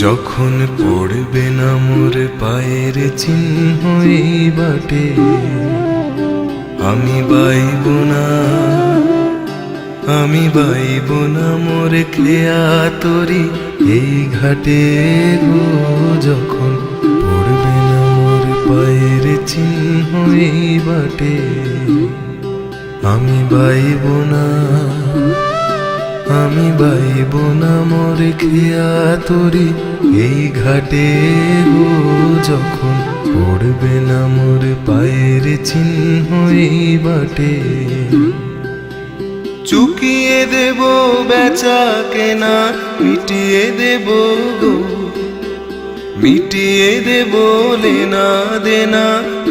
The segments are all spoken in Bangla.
যখন পড়বে না মোর পায়ের চিহ্ন এই বাটে, আমি বাইব না, আমি বাইব না মোর খেয়া তরি এই ঘাটে গো। যখন পড়বে না মোর পায়ের চিহ্ন এই বাটে, আমি বাইব না, আমি বাইব না মোর খেয়া তরি এই ঘাটে গো। যখন পড়বে না মোর পায়ের চিহ্ন এই বাটে, চুকিয়ে দেব বেচা কেনা, মিটিয়ে দেব গো, মিটিয়ে দেব লেনা দেনা,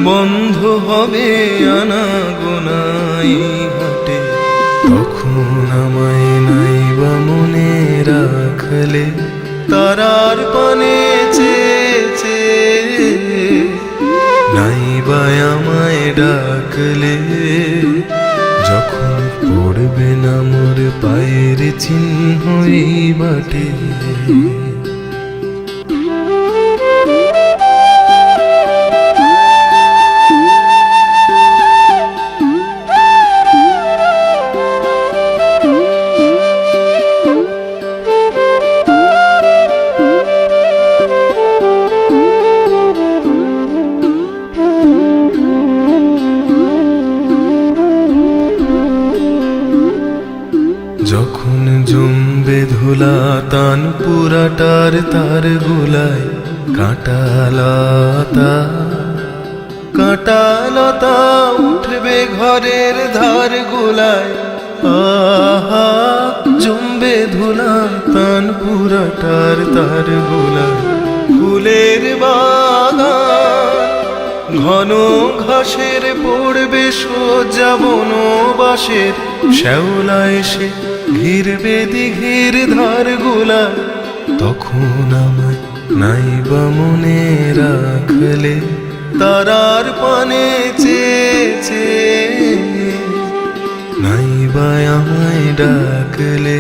বন্ধ হবে আনা গোনাই হাটে। তখন আমায় নাইবা মনে রাখলে, তারার পানে চেয়েছে, নাইবা আমায় ডাকলে। যখন পড়বে না মোর পায়ের চিহ্ন এই বাটে, যখন জমবে ধুলা তান পুরাটার তার গোলায়, কাঁটালতা কাঁটালতা উঠবে ঘরের ধার গোলায়। আহা জমবে ধুলা তান পুরাটার তার গোলায়, ফুলের বাগান ঘন ঘাসের পড়বে সোজা বনবাসের, শ্যাওলা এসে ঘিরবে দিঘির ধার গোলা। তখন আমায় নাইবা মনে রাখলে, তারার পানে চেয়েছে, নাইবা আমায় ডাকলে।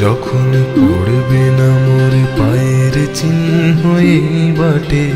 যখন পড়বে না মোর পায়ের চিহ্ন এই বাটে।